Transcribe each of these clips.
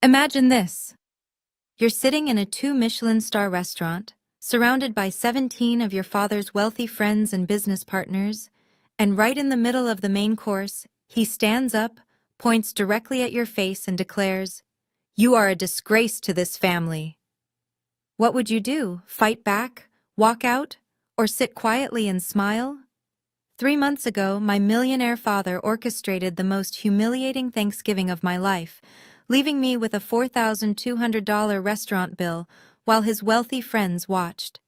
Imagine this. You're sitting in a 2 Michelin-star restaurant, surrounded by 17 of your father's wealthy friends and business partners, and right in the middle of the main course, he stands up, points directly at your face and declares, "You are a disgrace to this family." What would you do? Fight back? Walk out? Or sit quietly and smile? 3 months ago, my millionaire father orchestrated the most humiliating Thanksgiving of my life, leaving me with a $4,200 restaurant bill while his wealthy friends watched.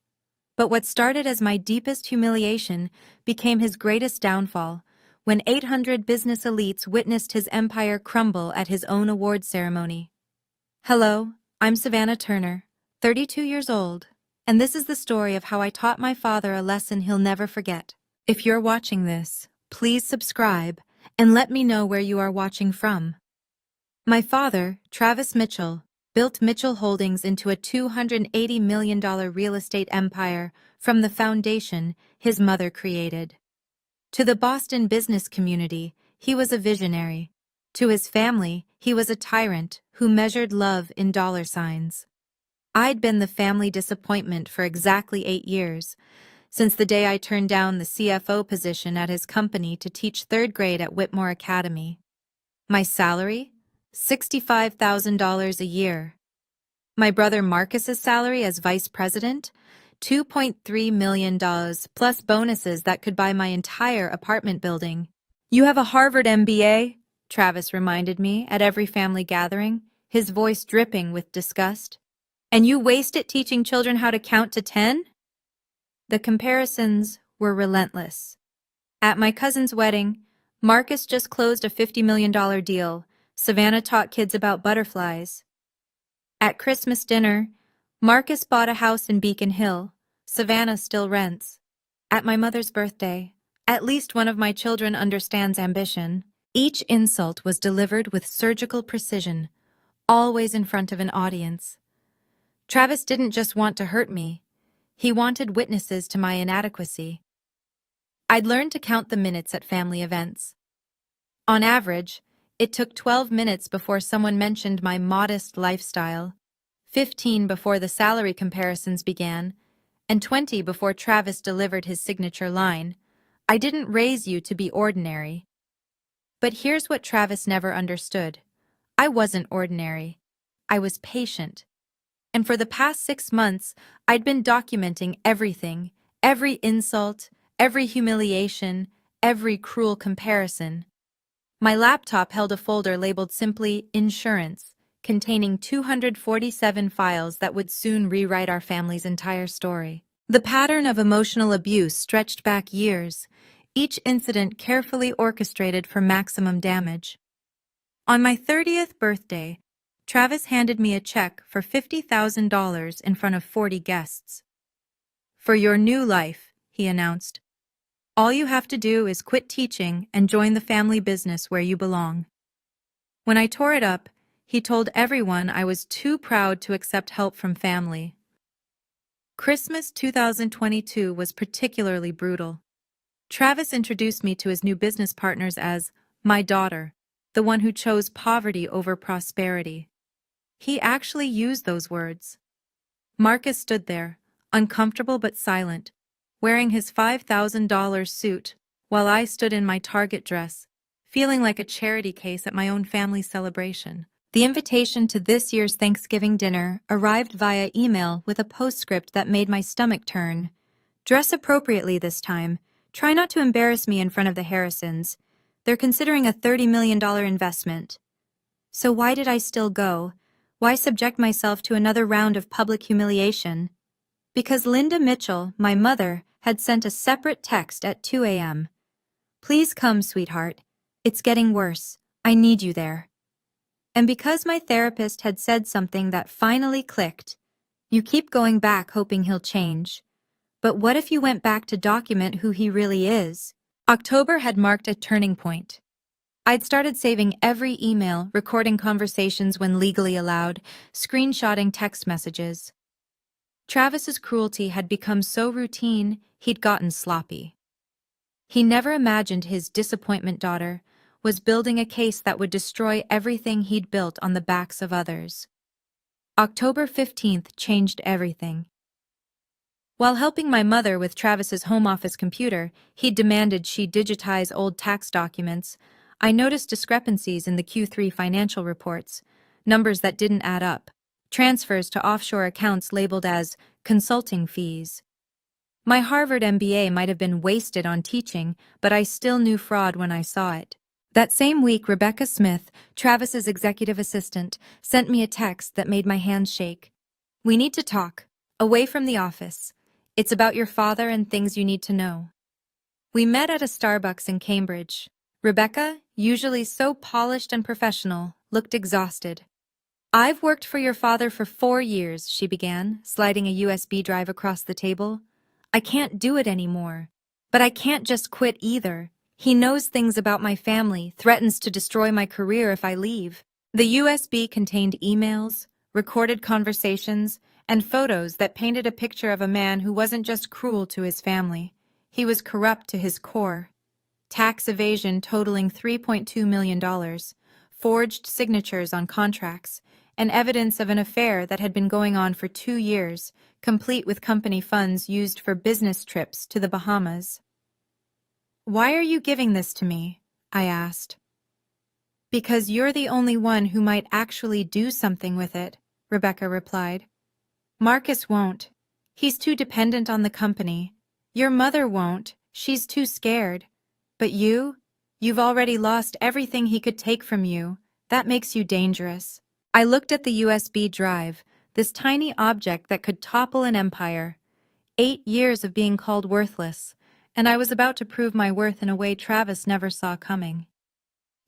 But what started as my deepest humiliation became his greatest downfall, when 800 business elites witnessed his empire crumble at his own award ceremony. Hello, I'm Savannah Turner, 32 years old, and this is the story of how I taught my father a lesson he'll never forget. If you're watching this, please subscribe and let me know where you are watching from. My father, Travis Mitchell, built Mitchell Holdings into a $280 million real estate empire from the foundation his mother created. To the Boston business community, he was a visionary. To his family, he was a tyrant who measured love in dollar signs. I'd been the family disappointment for exactly 8 years, since the day I turned down the CFO position at his company to teach third grade at Whitmore Academy. My salary? $65,000 a year. My brother Marcus's salary as vice president? $2.3 million plus bonuses that could buy my entire apartment building. "You have a Harvard MBA?" Travis reminded me at every family gathering, his voice dripping with disgust. "And you waste it teaching children how to count to 10? The comparisons were relentless. At my cousin's wedding, Marcus just closed a $50 million deal. Savannah taught kids about butterflies. At Christmas dinner, Marcus bought a house in Beacon Hill. Savannah still rents. At my mother's birthday, at least one of my children understands ambition. Each insult was delivered with surgical precision, always in front of an audience. Travis didn't just want to hurt me. He wanted witnesses to my inadequacy. I'd learned to count the minutes at family events. On average, it took 12 minutes before someone mentioned my modest lifestyle, 15 before the salary comparisons began, and 20 before Travis delivered his signature line, "I didn't raise you to be ordinary." But here's what Travis never understood. I wasn't ordinary. I was patient. And for the past 6 months, I'd been documenting everything, every insult, every humiliation, every cruel comparison. My laptop held a folder labeled simply Insurance, containing 247 files that would soon rewrite our family's entire story. The pattern of emotional abuse stretched back years, each incident carefully orchestrated for maximum damage. On my 30th birthday, Travis handed me a check for $50,000 in front of 40 guests. "For your new life," he announced. "All you have to do is quit teaching and join the family business where you belong." When I tore it up, he told everyone I was too proud to accept help from family. Christmas 2022 was particularly brutal. Travis introduced me to his new business partners as my daughter, the one who chose poverty over prosperity. He actually used those words. Marcus stood there, uncomfortable but silent, wearing his $5,000 suit, while I stood in my Target dress, feeling like a charity case at my own family celebration. The invitation to this year's Thanksgiving dinner arrived via email with a postscript that made my stomach turn. "Dress appropriately this time. Try not to embarrass me in front of the Harrisons. They're considering a $30 million investment." So why did I still go? Why subject myself to another round of public humiliation? Because Linda Mitchell, my mother, had sent a separate text at 2 a.m. "Please come, sweetheart. It's getting worse. I need you there." And because my therapist had said something that finally clicked, "You keep going back hoping he'll change. But what if you went back to document who he really is?" October had marked a turning point. I'd started saving every email, recording conversations when legally allowed, screenshotting text messages. Travis's cruelty had become so routine, he'd gotten sloppy. He never imagined his disappointment daughter was building a case that would destroy everything he'd built on the backs of others. October 15th changed everything. While helping my mother with Travis's home office computer, he demanded she digitize old tax documents. I noticed discrepancies in the Q3 financial reports, numbers that didn't add up, transfers to offshore accounts labeled as consulting fees. My Harvard MBA might have been wasted on teaching, but I still knew fraud when I saw it. That same week, Rebecca Smith, Travis's executive assistant, sent me a text that made my hands shake. "We need to talk. Away from the office. It's about your father and things you need to know." We met at a Starbucks in Cambridge. Rebecca, usually so polished and professional, looked exhausted. "I've worked for your father for 4 years," she began, sliding a USB drive across the table. "I can't do it anymore. But I can't just quit either. He knows things about my family, threatens to destroy my career if I leave." The USB contained emails, recorded conversations, and photos that painted a picture of a man who wasn't just cruel to his family. He was corrupt to his core. Tax evasion totaling $3.2 million, forged signatures on contracts, and evidence of an affair that had been going on for 2 years, complete with company funds used for business trips to the Bahamas. "Why are you giving this to me?" I asked. "Because you're the only one who might actually do something with it," Rebecca replied. "Marcus won't. He's too dependent on the company. Your mother won't. She's too scared. But you've already lost everything he could take from you. That makes you dangerous." I looked at the USB drive, this tiny object that could topple an empire. 8 years of being called worthless, and I was about to prove my worth in a way Travis never saw coming.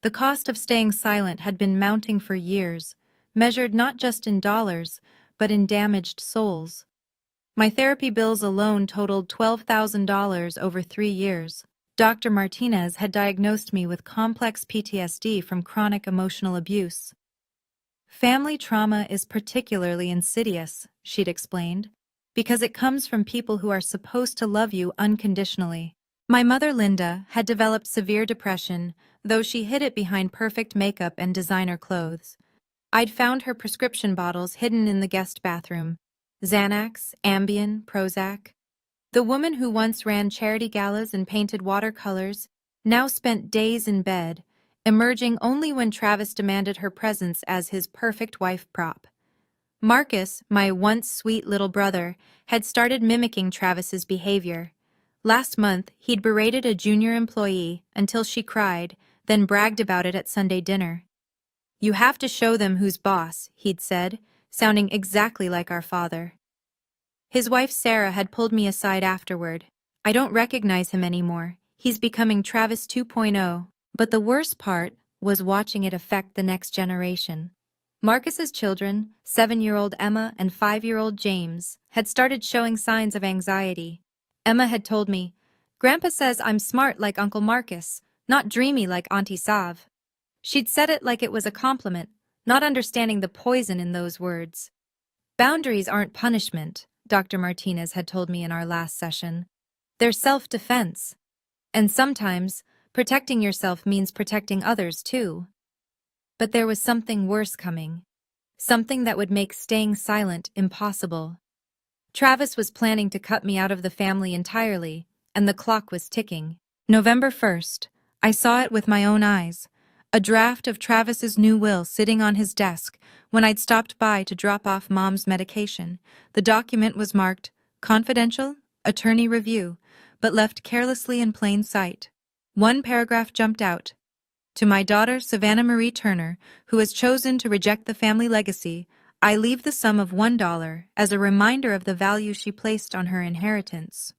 The cost of staying silent had been mounting for years, measured not just in dollars, but in damaged souls. My therapy bills alone totaled $12,000 over 3 years. Dr. Martinez had diagnosed me with complex PTSD from chronic emotional abuse. "Family trauma is particularly insidious," she'd explained, "because it comes from people who are supposed to love you unconditionally." My mother, Linda, had developed severe depression, though she hid it behind perfect makeup and designer clothes. I'd found her prescription bottles hidden in the guest bathroom. Xanax, Ambien, Prozac. The woman who once ran charity galas and painted watercolors now spent days in bed, emerging only when Travis demanded her presence as his perfect wife prop. Marcus, my once sweet little brother, had started mimicking Travis's behavior. Last month, he'd berated a junior employee until she cried, then bragged about it at Sunday dinner. "You have to show them who's boss," he'd said, sounding exactly like our father. His wife Sarah had pulled me aside afterward. "I don't recognize him anymore. He's becoming Travis 2.0. But the worst part was watching it affect the next generation. Marcus's children, 7-year-old Emma and 5-year-old James, had started showing signs of anxiety. Emma had told me, "Grandpa says I'm smart like Uncle Marcus, not dreamy like Auntie Sav." She'd said it like it was a compliment, not understanding the poison in those words. "Boundaries aren't punishment," Dr. Martinez had told me in our last session. "They're self-defense. And sometimes, protecting yourself means protecting others too." But there was something worse coming. Something that would make staying silent impossible. Travis was planning to cut me out of the family entirely, and the clock was ticking. November 1st, I saw it with my own eyes. A draft of Travis's new will sitting on his desk when I'd stopped by to drop off Mom's medication. The document was marked confidential, attorney review, but left carelessly in plain sight. One paragraph jumped out. "To my daughter, Savannah Marie Turner, who has chosen to reject the family legacy, I leave the sum of $1 as a reminder of the value she placed on her inheritance."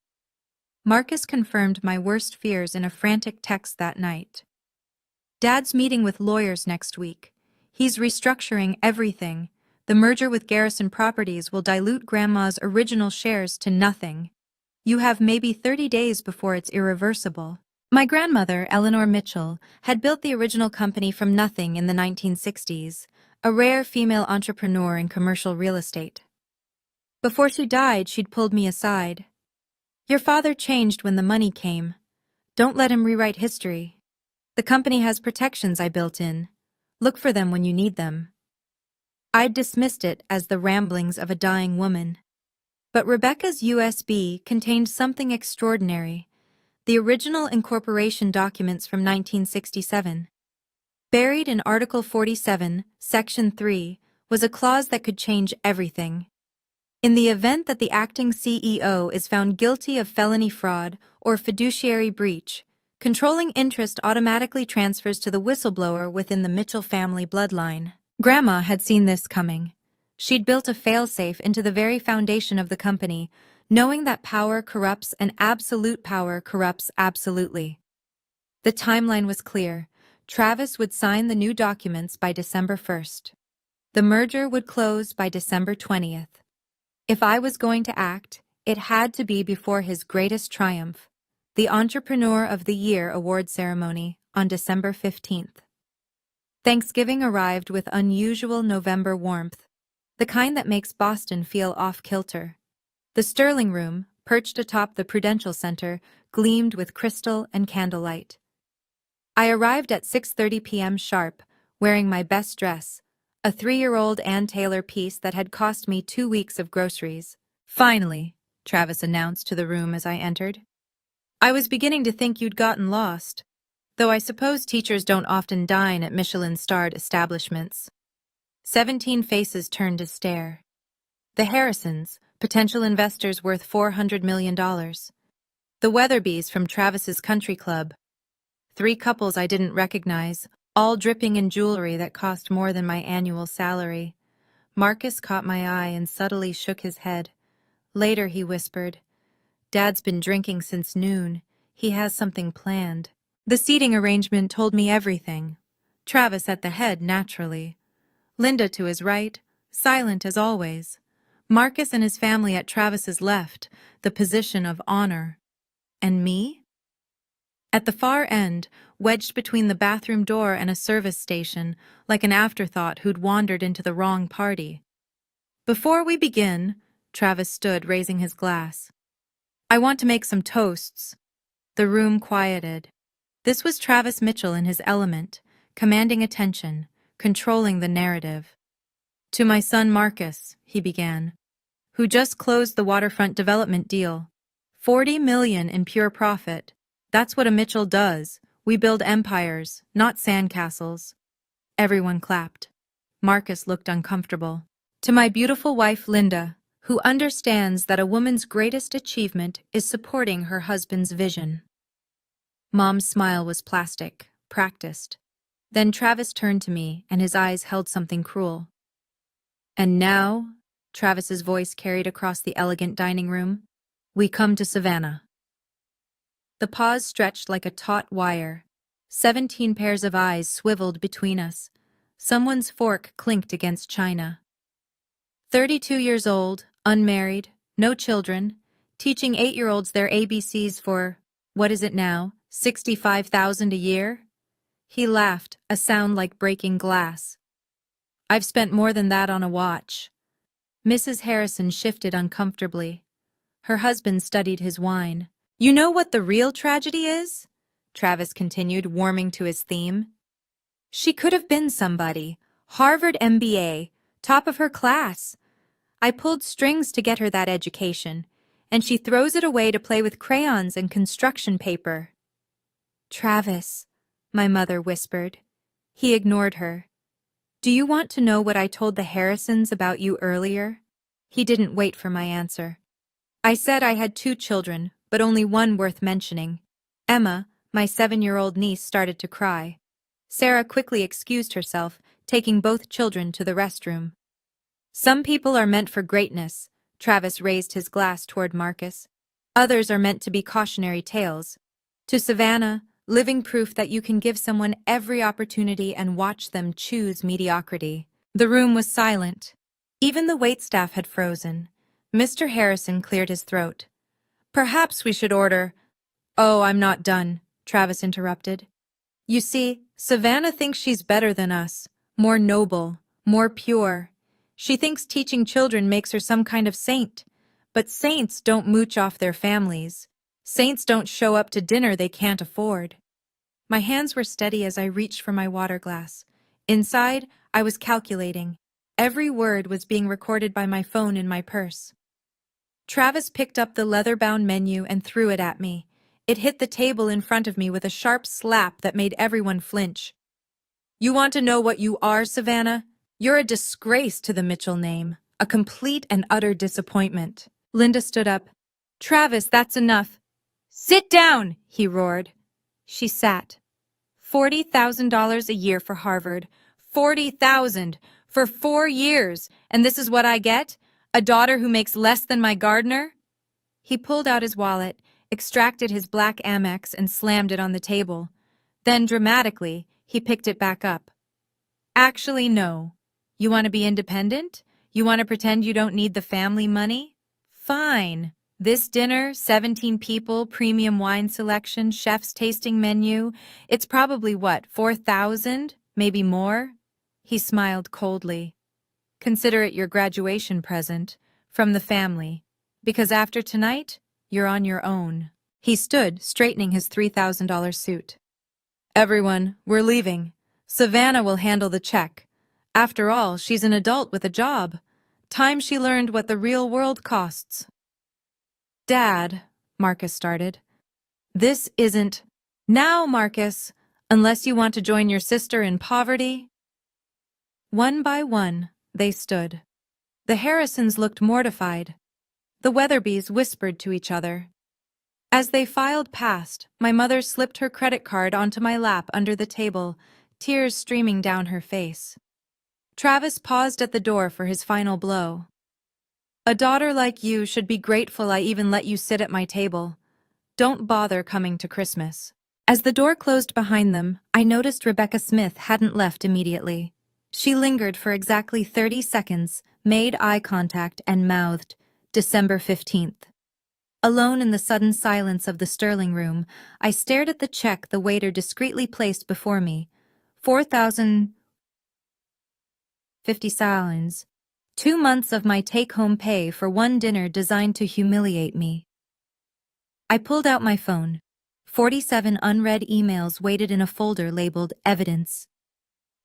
Marcus confirmed my worst fears in a frantic text that night. "Dad's meeting with lawyers next week. He's restructuring everything. The merger with Garrison Properties will dilute Grandma's original shares to nothing. You have maybe 30 days before it's irreversible." My grandmother, Eleanor Mitchell, had built the original company from nothing in the 1960s, a rare female entrepreneur in commercial real estate. Before she died, she'd pulled me aside. "Your father changed when the money came. Don't let him rewrite history." The company has protections I built in. Look for them when you need them. I'd dismissed it as the ramblings of a dying woman. But Rebecca's USB contained something extraordinary. The original incorporation documents from 1967. Buried in Article 47, Section 3, was a clause that could change everything. In the event that the acting CEO is found guilty of felony fraud or fiduciary breach, controlling interest automatically transfers to the whistleblower within the Mitchell family bloodline. Grandma had seen this coming. She'd built a failsafe into the very foundation of the company, knowing that power corrupts and absolute power corrupts absolutely. The timeline was clear. Travis would sign the new documents by December 1st. The merger would close by December 20th. If I was going to act, it had to be before his greatest triumph, the Entrepreneur of the Year award ceremony on December 15th. Thanksgiving arrived with unusual November warmth, the kind that makes Boston feel off-kilter. The Sterling Room, perched atop the Prudential Center, gleamed with crystal and candlelight. I arrived at 6:30 p.m. sharp, wearing my best dress, a 3-year-old Ann Taylor piece that had cost me 2 weeks of groceries. "Finally," Travis announced to the room as I entered. "I was beginning to think you'd gotten lost, though I suppose teachers don't often dine at Michelin-starred establishments." 17 faces turned to stare. The Harrisons, potential investors worth $400 million. The Weatherbys from Travis's country club. 3 couples I didn't recognize, all dripping in jewelry that cost more than my annual salary. Marcus caught my eye and subtly shook his head. Later he whispered, "Dad's been drinking since noon. He has something planned." The seating arrangement told me everything. Travis at the head, naturally. Linda to his right, silent as always. Marcus and his family at Travis's left, the position of honor. And me? At the far end, wedged between the bathroom door and a service station, like an afterthought who'd wandered into the wrong party. "Before we begin," Travis stood, raising his glass, "I want to make some toasts." The room quieted. This was Travis Mitchell in his element, commanding attention, controlling the narrative. "To my son Marcus," he began, "who just closed the waterfront development deal. $40 million in pure profit. That's what a Mitchell does. We build empires, not sandcastles." Everyone clapped. Marcus looked uncomfortable. "To my beautiful wife Linda, who understands that a woman's greatest achievement is supporting her husband's vision." Mom's smile was plastic, practiced. Then Travis turned to me, and his eyes held something cruel. "And now," Travis's voice carried across the elegant dining room, "we come to Savannah." The pause stretched like a taut wire. 17 pairs of eyes swiveled between us. Someone's fork clinked against china. 32 years old, unmarried, no children, teaching 8-year-olds their ABCs for, what is it now, $65,000 a year? He laughed, a sound like breaking glass. "I've spent more than that on a watch." Mrs. Harrison shifted uncomfortably. Her husband studied his wine. "You know what the real tragedy is?" Travis continued, warming to his theme. "She could have been somebody. Harvard MBA, top of her class. I pulled strings to get her that education, and she throws it away to play with crayons and construction paper." "Travis," my mother whispered. He ignored her. "Do you want to know what I told the Harrisons about you earlier?" He didn't wait for my answer. "I said I had 2 children, but only one worth mentioning. Emma, my 7-year-old niece, started to cry. Sarah quickly excused herself, taking both children to the restroom." "Some people are meant for greatness," Travis raised his glass toward Marcus. "Others are meant to be cautionary tales. To Savannah, living proof that you can give someone every opportunity and watch them choose mediocrity." The room was silent. Even the waitstaff had frozen. Mr. Harrison cleared his throat. "Perhaps we should order—" "Oh, I'm not done," Travis interrupted. "You see, Savannah thinks she's better than us, more noble, more pure. She thinks teaching children makes her some kind of saint. But saints don't mooch off their families. Saints don't show up to dinner they can't afford." My hands were steady as I reached for my water glass. Inside, I was calculating. Every word was being recorded by my phone in my purse. Travis picked up the leather-bound menu and threw it at me. It hit the table in front of me with a sharp slap that made everyone flinch. You want to know what you are, Savannah? You're a disgrace to the Mitchell name. A complete and utter disappointment. Linda stood up. Travis, that's enough. Sit down, he roared. She sat. $40,000 a year for Harvard. $40,000 for 4 years. And this is what I get? A daughter who makes less than my gardener? He pulled out his wallet, extracted his black Amex, and slammed it on the table. Then, dramatically, he picked it back up. Actually, no. You want to be independent? You want to pretend you don't need the family money? Fine. This dinner, 17 people, premium wine selection, chef's tasting menu, it's probably what, 4,000? Maybe more? He smiled coldly. Consider it your graduation present, from the family, because after tonight, you're on your own. He stood, straightening his $3,000 suit. Everyone, we're leaving. Savannah will handle the check. After all, she's an adult with a job. Time she learned what the real world costs. Dad, Marcus started. This isn't... Now, Marcus, unless you want to join your sister in poverty. One by one, they stood. The Harrisons looked mortified. The Weatherbys whispered to each other. As they filed past, my mother slipped her credit card onto my lap under the table, tears streaming down her face. Travis paused at the door for his final blow. A daughter like you should be grateful I even let you sit at my table. Don't bother coming to Christmas. As the door closed behind them, I noticed Rebecca Smith hadn't left immediately. She lingered for exactly 30 seconds, made eye contact, and mouthed, December 15th. Alone in the sudden silence of the Sterling room, I stared at the check the waiter discreetly placed before me. 4,050 salins. 2 months of my take-home pay for one dinner designed to humiliate me. I pulled out my phone. 47 unread emails waited in a folder labeled Evidence.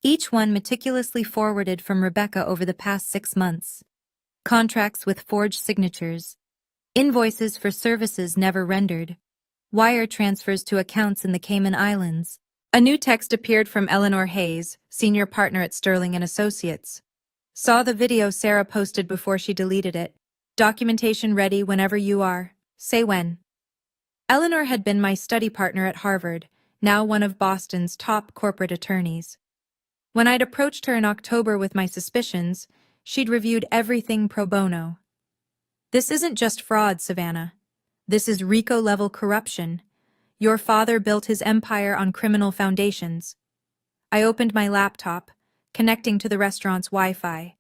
Each one meticulously forwarded from Rebecca over the past 6 months. Contracts with forged signatures. Invoices for services never rendered. Wire transfers to accounts in the Cayman Islands. A new text appeared from Eleanor Hayes, senior partner at Sterling & Associates. Saw the video Sarah posted before she deleted it. Documentation ready whenever you are. Say when. Eleanor had been my study partner at Harvard, now one of Boston's top corporate attorneys. When I'd approached her in October with my suspicions, she'd reviewed everything pro bono. This isn't just fraud, Savannah. This is RICO-level corruption. Your father built his empire on criminal foundations. I opened my laptop, connecting to the restaurant's Wi-Fi.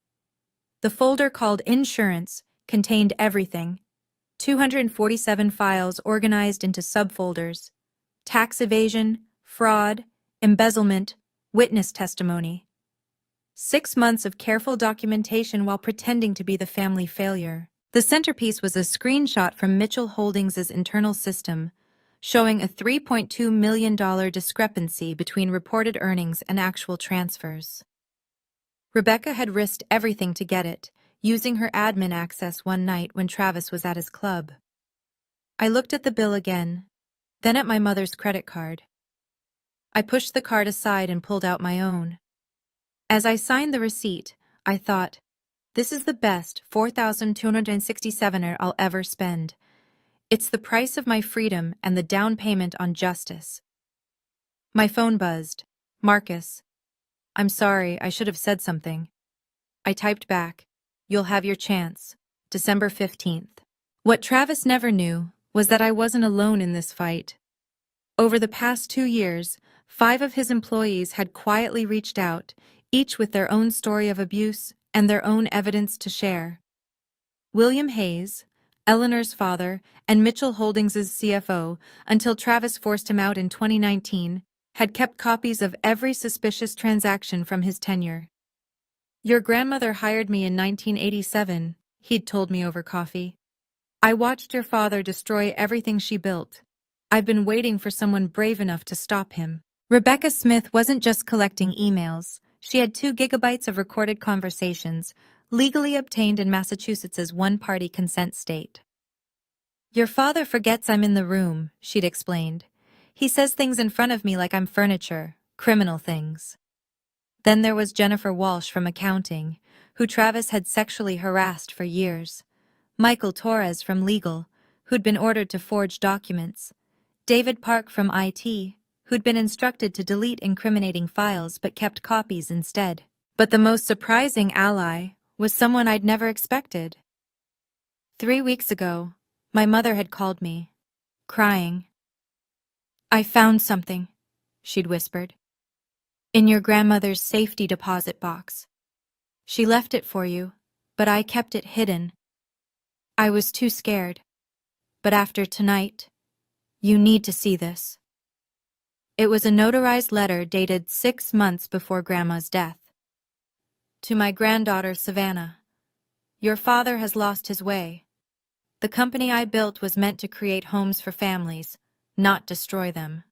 The folder called Insurance contained everything. 247 files organized into subfolders. Tax evasion, fraud, embezzlement, witness testimony. 6 months of careful documentation while pretending to be the family failure. The centerpiece was a screenshot from Mitchell Holdings' internal system, showing a $3.2 million discrepancy between reported earnings and actual transfers. Rebecca had risked everything to get it, using her admin access one night when Travis was at his club. I looked at the bill again, then at my mother's credit card. I pushed the card aside and pulled out my own. As I signed the receipt, I thought, this is the best $4,267 I'll ever spend. It's the price of my freedom and the down payment on justice. My phone buzzed. Marcus. I'm sorry, I should have said something. I typed back, you'll have your chance, December 15th. What Travis never knew was that I wasn't alone in this fight. Over the past 2 years, 5 of his employees had quietly reached out, each with their own story of abuse and their own evidence to share. William Hayes, Eleanor's father, and Mitchell Holdings' CFO, until Travis forced him out in 2019, had kept copies of every suspicious transaction from his tenure. Your grandmother hired me in 1987, he'd told me over coffee. I watched your father destroy everything she built. I've been waiting for someone brave enough to stop him. Rebecca Smith wasn't just collecting emails. She had 2 gigabytes of recorded conversations, legally obtained in Massachusetts's one-party consent state. "Your father forgets I'm in the room," she'd explained. "He says things in front of me like I'm furniture, criminal things." Then there was Jennifer Walsh from accounting, who Travis had sexually harassed for years. Michael Torres from legal, who'd been ordered to forge documents. David Park from IT, who'd been instructed to delete incriminating files but kept copies instead. But the most surprising ally was someone I'd never expected. 3 weeks ago, my mother had called me, crying. "I found something," she'd whispered, "in your grandmother's safety deposit box. She left it for you, but I kept it hidden. I was too scared. But after tonight, you need to see this." It was a notarized letter dated 6 months before Grandma's death. "To my granddaughter, Savannah, your father has lost his way. The company I built was meant to create homes for families, not destroy them.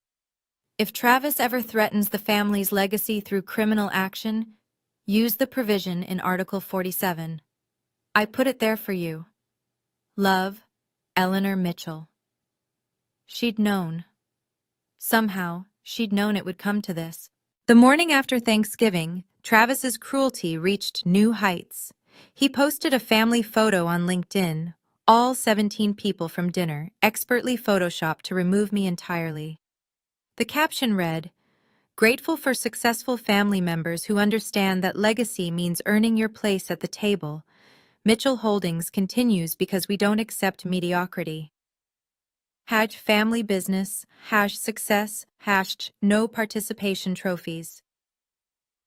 If Travis ever threatens the family's legacy through criminal action, use the provision in Article 47. I put it there for you. Love, Eleanor Mitchell." She'd known. Somehow, she'd known it would come to this. The morning after Thanksgiving, Travis's cruelty reached new heights. He posted a family photo on LinkedIn, all 17 people from dinner, expertly photoshopped to remove me entirely. The caption read, "Grateful for successful family members who understand that legacy means earning your place at the table. Mitchell Holdings continues because we don't accept mediocrity. #family business, #success, #no participation trophies."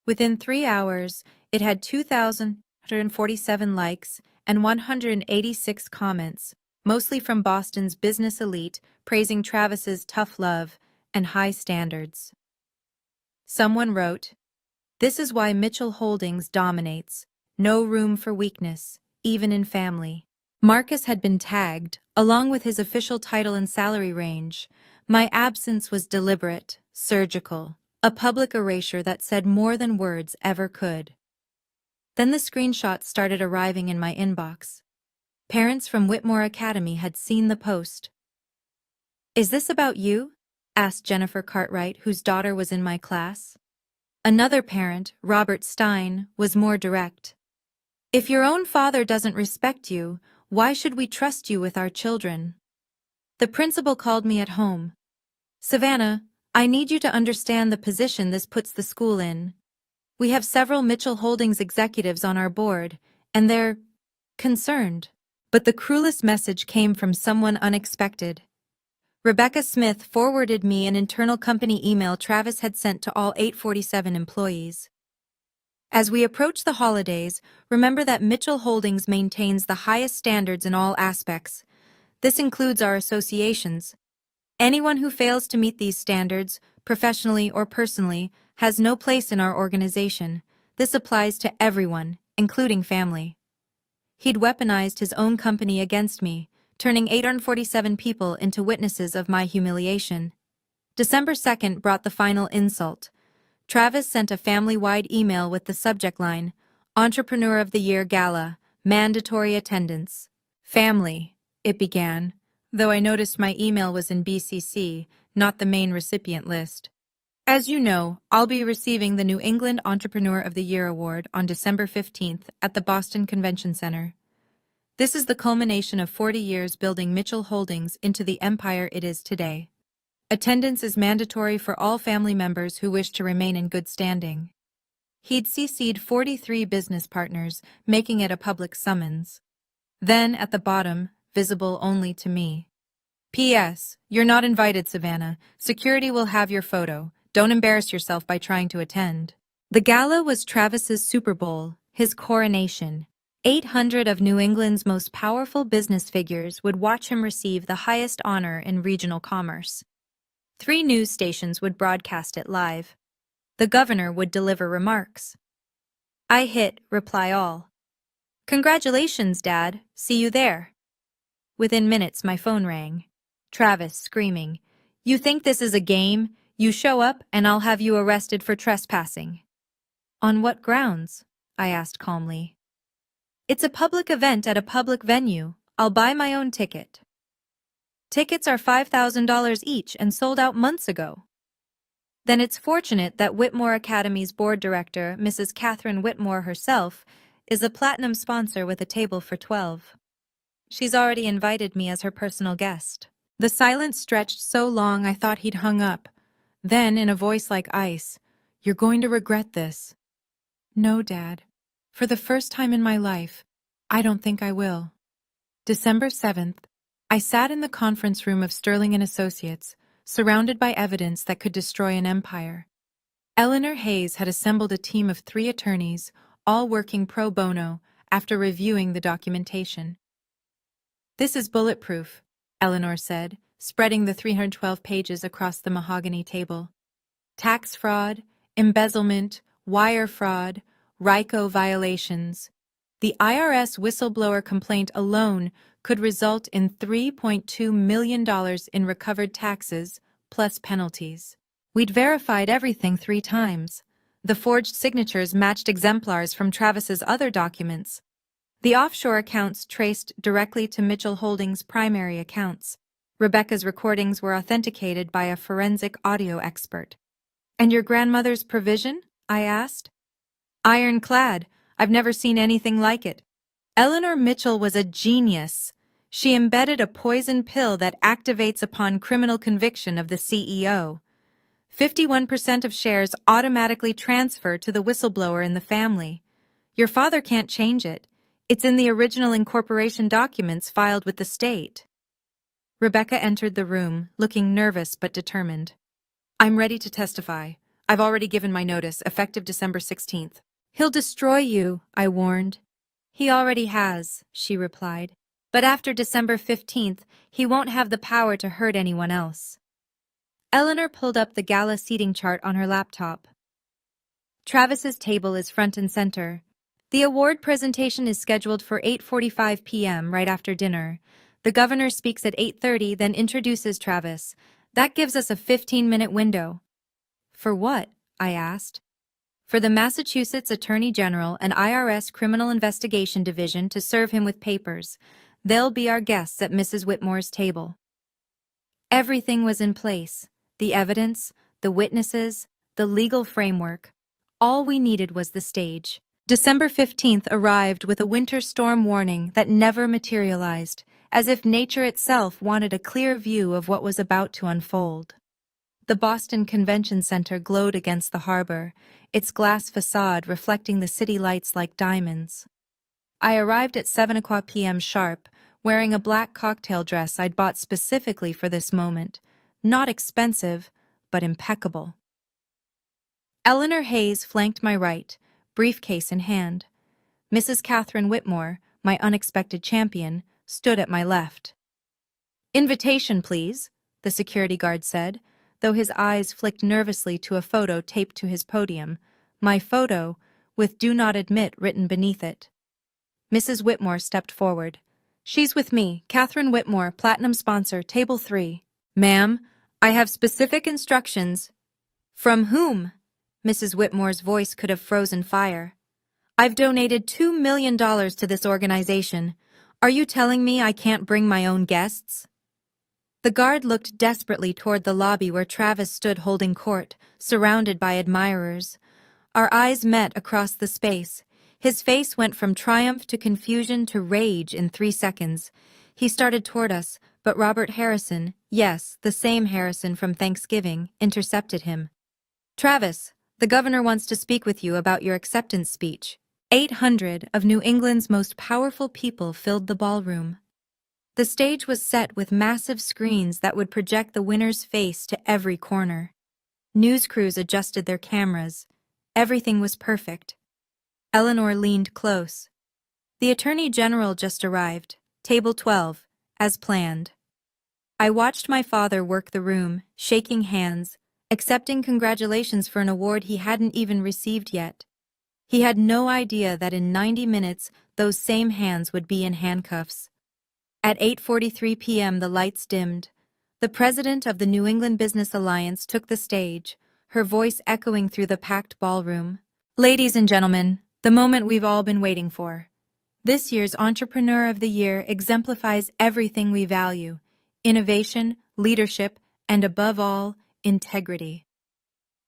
Within 3 hours, it had 2,147 likes and 186 comments, mostly from Boston's business elite, praising Travis's tough love and high standards. Someone wrote, "This is why Mitchell Holdings dominates. No room for weakness, even in family." Marcus had been tagged, along with his official title and salary range. My absence was deliberate, surgical, a public erasure that said more than words ever could. Then the screenshots started arriving in my inbox. Parents from Whitmore Academy had seen the post. "Is this about you?" asked Jennifer Cartwright, whose daughter was in my class. Another parent, Robert Stein, was more direct. "If your own father doesn't respect you, why should we trust you with our children?" The principal called me at home. "Savannah, I need you to understand the position this puts the school in. We have several Mitchell Holdings executives on our board, and they're concerned." But the cruelest message came from someone unexpected. Rebecca Smith forwarded me an internal company email Travis had sent to all 847 employees. "As we approach the holidays, remember that Mitchell Holdings maintains the highest standards in all aspects. This includes our associations. Anyone who fails to meet these standards, professionally or personally, has no place in our organization. This applies to everyone, including family." He'd weaponized his own company against me, turning 847 people into witnesses of my humiliation. December 2nd brought the final insult. Travis sent a family-wide email with the subject line, "Entrepreneur of the Year Gala, Mandatory Attendance." "Family," it began, though I noticed my email was in BCC, not the main recipient list. "As you know, I'll be receiving the New England Entrepreneur of the Year Award on December 15th at the Boston Convention Center. This is the culmination of 40 years building Mitchell Holdings into the empire it is today. Attendance is mandatory for all family members who wish to remain in good standing." He'd CC'd 43 business partners, making it a public summons. Then, at the bottom, visible only to me, "P.S. You're not invited, Savannah. Security will have your photo. Don't embarrass yourself by trying to attend." The gala was Travis's Super Bowl, his coronation. 800 of New England's most powerful business figures would watch him receive the highest honor in regional commerce. 3 news stations would broadcast it live. The governor would deliver remarks. I hit reply all. "Congratulations, Dad. See you there." Within minutes, my phone rang. Travis screaming, "You think this is a game? You show up and I'll have you arrested for trespassing. On what grounds? I asked calmly. It's a public event at a public venue. I'll buy my own ticket. Tickets are $5,000 each and sold out months ago. Then it's fortunate that Whitmore Academy's board director, Mrs. Catherine Whitmore herself, is a platinum sponsor with a table for 12. She's already invited me as her personal guest. The silence stretched so long I thought he'd hung up. Then, in a voice like ice, "You're going to regret this." "No, Dad. For the first time in my life, I don't think I will." December 7th, I sat in the conference room of Sterling & Associates, surrounded by evidence that could destroy an empire. Eleanor Hayes had assembled a team of 3 attorneys, all working pro bono, after reviewing the documentation. "This is bulletproof," Eleanor said, spreading the 312 pages across the mahogany table. "Tax fraud, embezzlement, wire fraud, RICO violations. The IRS whistleblower complaint alone could result in $3.2 million in recovered taxes, plus penalties. We'd verified everything 3 times. The forged signatures matched exemplars from Travis's other documents. The offshore accounts traced directly to Mitchell Holdings' primary accounts. Rebecca's recordings were authenticated by a forensic audio expert. And your grandmother's provision? I asked. Ironclad. I've never seen anything like it. Eleanor Mitchell was a genius. She embedded a poison pill that activates upon criminal conviction of the CEO. 51% of shares automatically transfer to the whistleblower in the family. Your father can't change it. It's in the original incorporation documents filed with the state. Rebecca entered the room, looking nervous but determined. I'm ready to testify. I've already given my notice, effective December 16th. He'll destroy you, I warned. He already has, she replied. But after December 15th, he won't have the power to hurt anyone else. Eleanor pulled up the gala seating chart on her laptop. Travis's table is front and center. The award presentation is scheduled for 8:45 p.m. right after dinner. The governor speaks at 8:30, then introduces Travis. That gives us a 15-minute window. For what? I asked. For the Massachusetts Attorney General and IRS Criminal Investigation Division to serve him with papers. They'll be our guests at Mrs. Whitmore's table. Everything was in place. The evidence, the witnesses, the legal framework. All we needed was the stage. December 15th arrived with a winter storm warning that never materialized, as if nature itself wanted a clear view of what was about to unfold. The Boston Convention Center glowed against the harbor, its glass facade reflecting the city lights like diamonds. I arrived at 7:00 p.m. sharp, wearing a black cocktail dress I'd bought specifically for this moment. Not expensive, but impeccable. Eleanor Hayes flanked my right, briefcase in hand. Mrs. Catherine Whitmore, my unexpected champion, stood at my left. Invitation, please, the security guard said, though his eyes flicked nervously to a photo taped to his podium, my photo, with "Do Not Admit" written beneath it. Mrs. Whitmore stepped forward. She's with me, Catherine Whitmore, Platinum Sponsor, Table 3. Ma'am, I have specific instructions. From whom? Mrs. Whitmore's voice could have frozen fire. I've donated $2 million to this organization. Are you telling me I can't bring my own guests? The guard looked desperately toward the lobby where Travis stood holding court, surrounded by admirers. Our eyes met across the space. His face went from triumph to confusion to rage in 3 seconds. He started toward us, but Robert Harrison, yes, the same Harrison from Thanksgiving, intercepted him. Travis, the governor wants to speak with you about your acceptance speech. 800 of New England's most powerful people filled the ballroom. The stage was set with massive screens that would project the winner's face to every corner. News crews adjusted their cameras. Everything was perfect. Eleanor leaned close. The Attorney General just arrived, Table 12, as planned. I watched my father work the room, shaking hands, accepting congratulations for an award he hadn't even received yet. He had no idea that in 90 minutes those same hands would be in handcuffs. At 8:43 p.m. the lights dimmed. The president of the New England Business Alliance took the stage, her voice echoing through the packed ballroom. Ladies and gentlemen, the moment we've all been waiting for. This year's Entrepreneur of the Year exemplifies everything we value: innovation, leadership, and above all, integrity.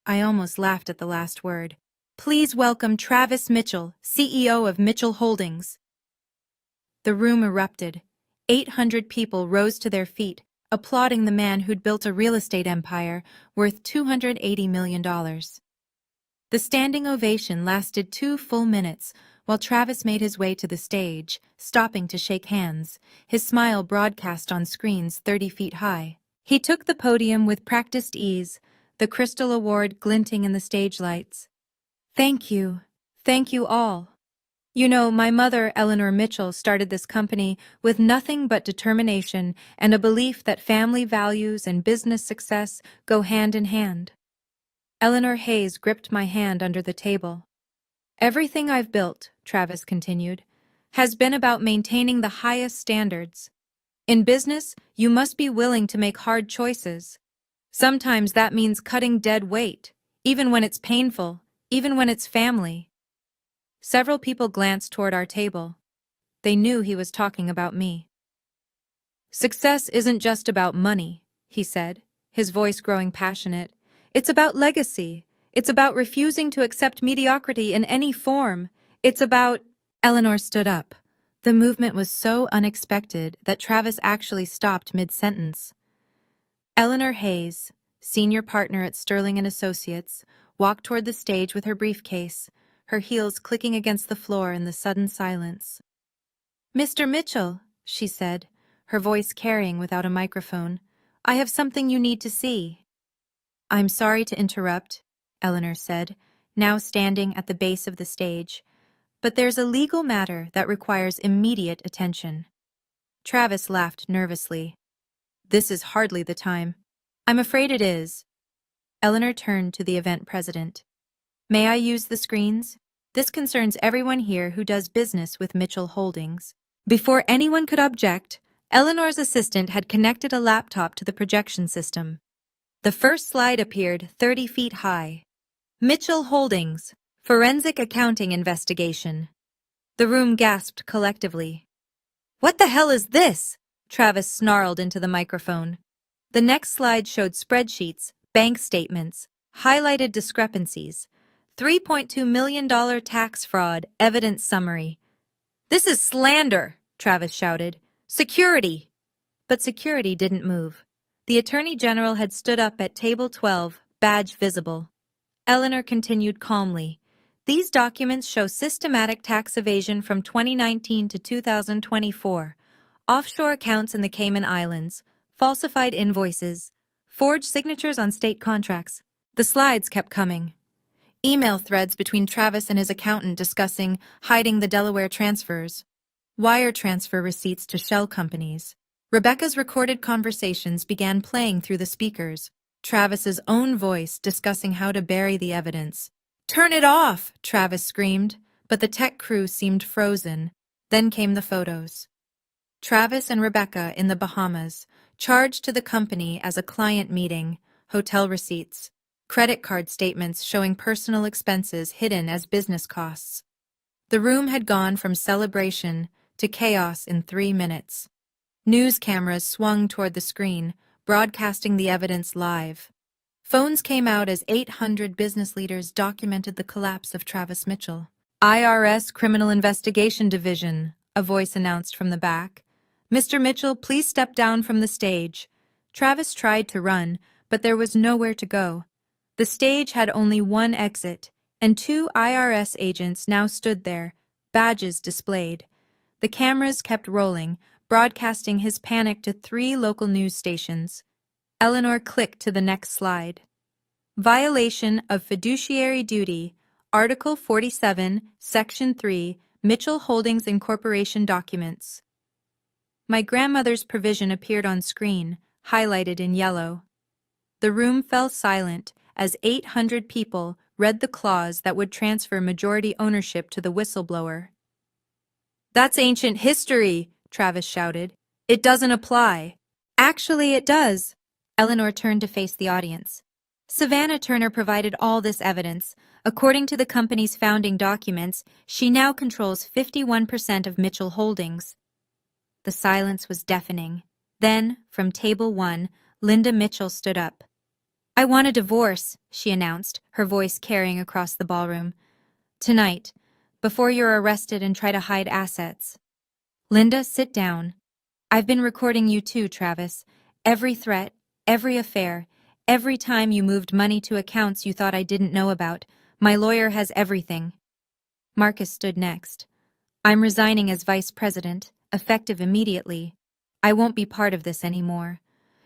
I almost laughed at the last word. Please welcome Travis Mitchell, CEO of Mitchell Holdings. The room erupted. 800 people rose to their feet, applauding the man who'd built a real estate empire worth $280 million. The standing ovation lasted 2 full minutes while Travis made his way to the stage, stopping to shake hands, his smile broadcast on screens 30 feet high. He took the podium with practiced ease, the Crystal Award glinting in the stage lights. Thank you. Thank you all. You know, my mother, Eleanor Mitchell, started this company with nothing but determination and a belief that family values and business success go hand in hand. Eleanor Hayes gripped my hand under the table. Everything I've built, Travis continued, has been about maintaining the highest standards. In business, you must be willing to make hard choices. Sometimes that means cutting dead weight, even when it's painful, even when it's family. Several people glanced toward our table. They knew he was talking about me. Success isn't just about money, he said, his voice growing passionate. It's about legacy. It's about refusing to accept mediocrity in any form. It's about... Eleanor stood up. The movement was so unexpected that Travis actually stopped mid-sentence. Eleanor Hayes, senior partner at Sterling & Associates, walked toward the stage with her briefcase, her heels clicking against the floor in the sudden silence. Mr. Mitchell, she said, her voice carrying without a microphone, I have something you need to see. I'm sorry to interrupt, Eleanor said, now standing at the base of the stage, but there's a legal matter that requires immediate attention. Travis laughed nervously. This is hardly the time. I'm afraid it is. Eleanor turned to the event president. May I use the screens? This concerns everyone here who does business with Mitchell Holdings. Before anyone could object, Eleanor's assistant had connected a laptop to the projection system. The first slide appeared 30 feet high. Mitchell Holdings, Forensic Accounting Investigation. The room gasped collectively. What the hell is this? Travis snarled into the microphone. The next slide showed spreadsheets, bank statements, highlighted discrepancies, $3.2 million tax fraud, evidence summary. This is slander, Travis shouted. Security! But security didn't move. The Attorney General had stood up at table 12, badge visible. Eleanor continued calmly. These documents show systematic tax evasion from 2019 to 2024, offshore accounts in the Cayman Islands, falsified invoices, forged signatures on state contracts. The slides kept coming. Email threads between Travis and his accountant discussing hiding the Delaware transfers, wire transfer receipts to shell companies. Rebecca's recorded conversations began playing through the speakers, Travis's own voice discussing how to bury the evidence. Turn it off, Travis screamed, but the tech crew seemed frozen. Then came the photos. Travis and Rebecca in the Bahamas, charged to the company as a client meeting, hotel receipts, credit card statements showing personal expenses hidden as business costs. The room had gone from celebration to chaos in 3 minutes. News cameras swung toward the screen, broadcasting the evidence live. Phones came out as 800 business leaders documented the collapse of Travis Mitchell. IRS Criminal Investigation Division, a voice announced from the back. Mr. Mitchell, please step down from the stage. Travis tried to run, but there was nowhere to go. The stage had only one exit, and 2 IRS agents now stood there, badges displayed. The cameras kept rolling, broadcasting his panic to 3 local news stations. Eleanor clicked to the next slide. Violation of fiduciary duty, Article 47, Section 3, Mitchell Holdings Incorporation documents. My grandmother's provision appeared on screen, highlighted in yellow. The room fell silent as 800 people read the clause that would transfer majority ownership to the whistleblower. That's ancient history, Travis shouted. It doesn't apply. Actually, it does, Eleanor turned to face the audience. Savannah Turner provided all this evidence. According to the company's founding documents, she now controls 51% of Mitchell Holdings. The silence was deafening. Then, from table 1, Linda Mitchell stood up. "I want a divorce," she announced, her voice carrying across the ballroom. "Tonight, before you're arrested and try to hide assets." "Linda, sit down. I've been recording you too, Travis. Every threat, every affair, every time you moved money to accounts you thought I didn't know about. My lawyer has everything." Marcus stood next. "I'm resigning as vice president, effective immediately. I won't be part of this anymore."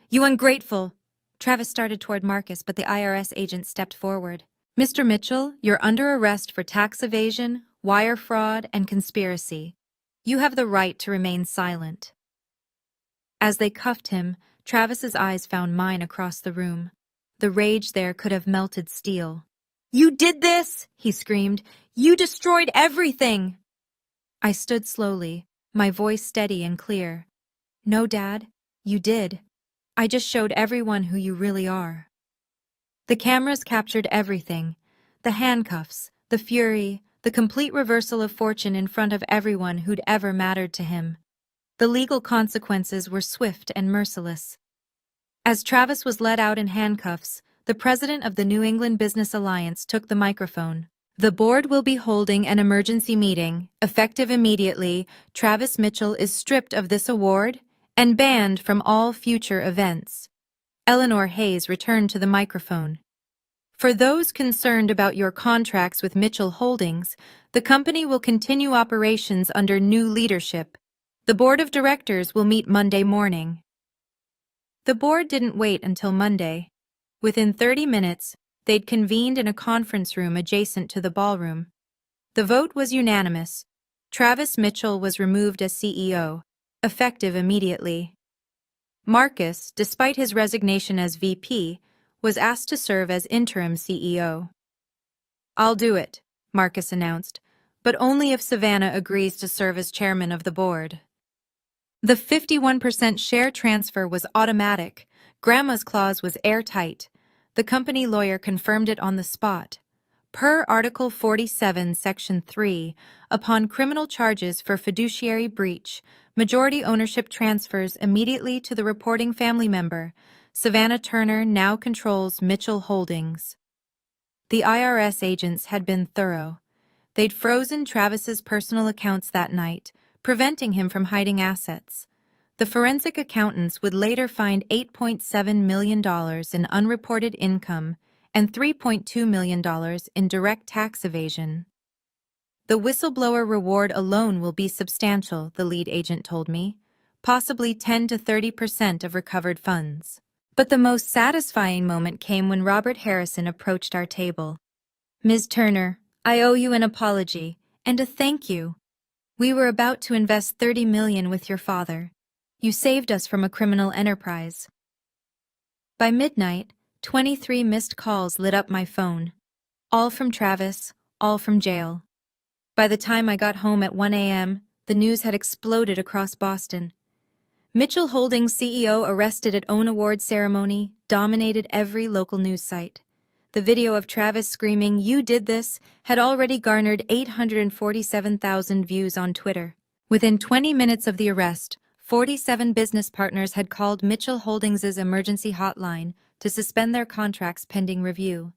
"You ungrateful!" Travis started toward Marcus, but the IRS agent stepped forward. "Mr. Mitchell, you're under arrest for tax evasion, wire fraud, and conspiracy. You have the right to remain silent." As they cuffed him, Travis's eyes found mine across the room. The rage there could have melted steel. "You did this!" he screamed. "You destroyed everything!" I stood slowly, my voice steady and clear. "No, Dad, you did. I just showed everyone who you really are." The cameras captured everything. The handcuffs, the fury, the complete reversal of fortune in front of everyone who'd ever mattered to him. The legal consequences were swift and merciless. As Travis was led out in handcuffs, the president of the New England Business Alliance took the microphone. "The board will be holding an emergency meeting. Effective immediately, Travis Mitchell is stripped of this award and banned from all future events." Eleanor Hayes returned to the microphone. "For those concerned about your contracts with Mitchell Holdings, the company will continue operations under new leadership. The board of directors will meet Monday morning." The board didn't wait until Monday. Within 30 minutes, they'd convened in a conference room adjacent to the ballroom. The vote was unanimous. Travis Mitchell was removed as CEO, effective immediately. Marcus, despite his resignation as VP, was asked to serve as interim CEO. "I'll do it," Marcus announced, "but only if Savannah agrees to serve as chairman of the board." The 51% share transfer was automatic. Grandma's clause was airtight. The company lawyer confirmed it on the spot. Per Article 47, Section 3, upon criminal charges for fiduciary breach, majority ownership transfers immediately to the reporting family member. Savannah Turner now controls Mitchell Holdings. The IRS agents had been thorough. They'd frozen Travis's personal accounts that night, preventing him from hiding assets. The forensic accountants would later find $8.7 million in unreported income and $3.2 million in direct tax evasion. "The whistleblower reward alone will be substantial," the lead agent told me, "possibly 10 to 30% of recovered funds." But the most satisfying moment came when Robert Harrison approached our table. "Ms. Turner, I owe you an apology and a thank you. We were about to invest $30 million with your father. You saved us from a criminal enterprise." By midnight, 23 missed calls lit up my phone. All from Travis, all from jail. By the time I got home at 1 a.m., the news had exploded across Boston. Mitchell Holdings CEO arrested at own award ceremony dominated every local news site. The video of Travis screaming, "You did this," had already garnered 847,000 views on Twitter. Within 20 minutes of the arrest, 47 business partners had called Mitchell Holdings' emergency hotline to suspend their contracts pending review.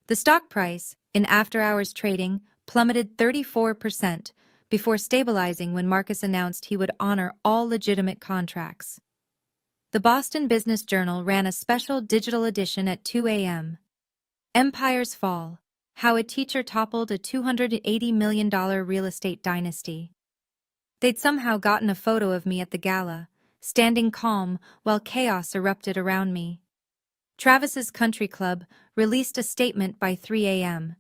The stock price, in after-hours trading, plummeted 34% before stabilizing when Marcus announced he would honor all legitimate contracts. The Boston Business Journal ran a special digital edition at 2 a.m. Empires Fall: How a Teacher Toppled a $280 million Real Estate Dynasty. They'd somehow gotten a photo of me at the gala, standing calm while chaos erupted around me. Travis's Country Club released a statement by 3 a.m.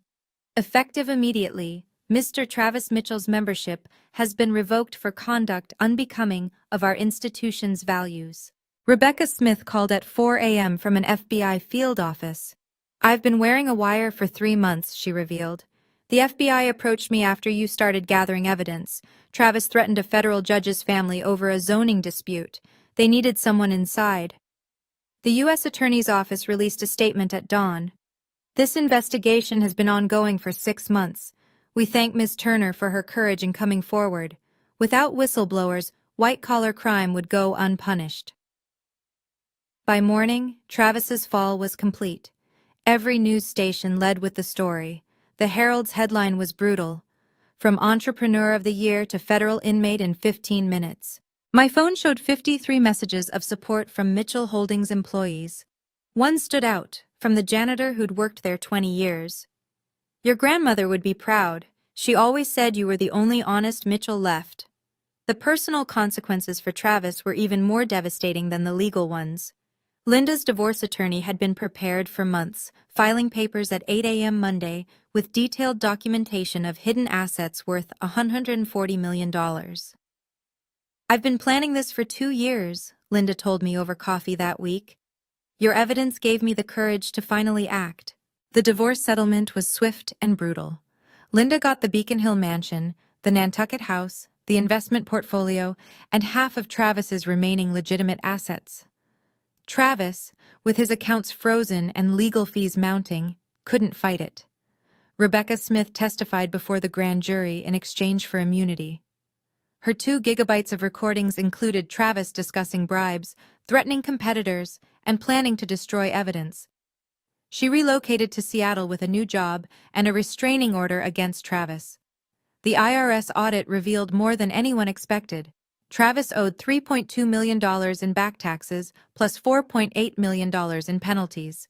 Effective immediately, Mr. Travis Mitchell's membership has been revoked for conduct unbecoming of our institution's values. Rebecca Smith called at 4 a.m. from an FBI field office. "I've been wearing a wire for 3 months," she revealed. "The FBI approached me after you started gathering evidence. Travis threatened a federal judge's family over a zoning dispute. They needed someone inside." The U.S. Attorney's Office released a statement at dawn. This investigation has been ongoing for 6 months. We thank Ms. Turner for her courage in coming forward. Without whistleblowers, white-collar crime would go unpunished. By morning, Travis's fall was complete. Every news station led with the story. The Herald's headline was brutal. From Entrepreneur of the Year to Federal Inmate in 15 minutes. My phone showed 53 messages of support from Mitchell Holdings employees. One stood out, from the janitor who'd worked there 20 years. Your grandmother would be proud. She always said you were the only honest Mitchell left. The personal consequences for Travis were even more devastating than the legal ones. Linda's divorce attorney had been prepared for months, filing papers at 8 a.m. Monday with detailed documentation of hidden assets worth $140 million. I've been planning this for 2 years, Linda told me over coffee that week. Your evidence gave me the courage to finally act. The divorce settlement was swift and brutal. Linda got the Beacon Hill mansion, the Nantucket house, the investment portfolio, and half of Travis's remaining legitimate assets. Travis, with his accounts frozen and legal fees mounting, couldn't fight it. Rebecca Smith testified before the grand jury in exchange for immunity. Her 2 gigabytes of recordings included Travis discussing bribes, threatening competitors, and planning to destroy evidence. She relocated to Seattle with a new job and a restraining order against Travis. The IRS audit revealed more than anyone expected. Travis owed $3.2 million in back taxes plus $4.8 million in penalties.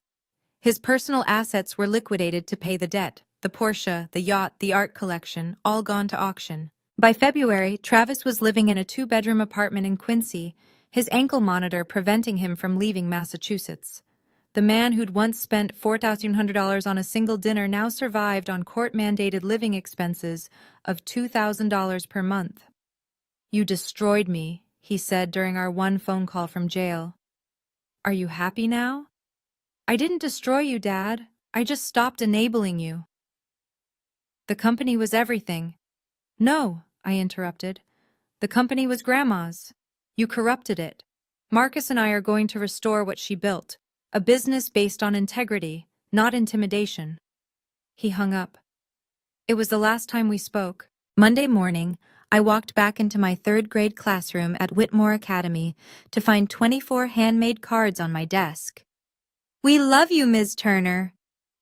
His personal assets were liquidated to pay the debt, the Porsche, the yacht, the art collection, all gone to auction. By February, Travis was living in a 2-bedroom apartment in Quincy, his ankle monitor preventing him from leaving Massachusetts. The man who'd once spent $4,100 on a single dinner now survived on court-mandated living expenses of $2,000 per month. You destroyed me, he said during our one phone call from jail. Are you happy now? I didn't destroy you, Dad. I just stopped enabling you. The company was everything. No, I interrupted. The company was Grandma's. You corrupted it. Marcus and I are going to restore what she built, a business based on integrity, not intimidation. He hung up. It was the last time we spoke. Monday morning, I walked back into my 3rd grade classroom at Whitmore Academy to find 24 handmade cards on my desk. We love you, Ms. Turner.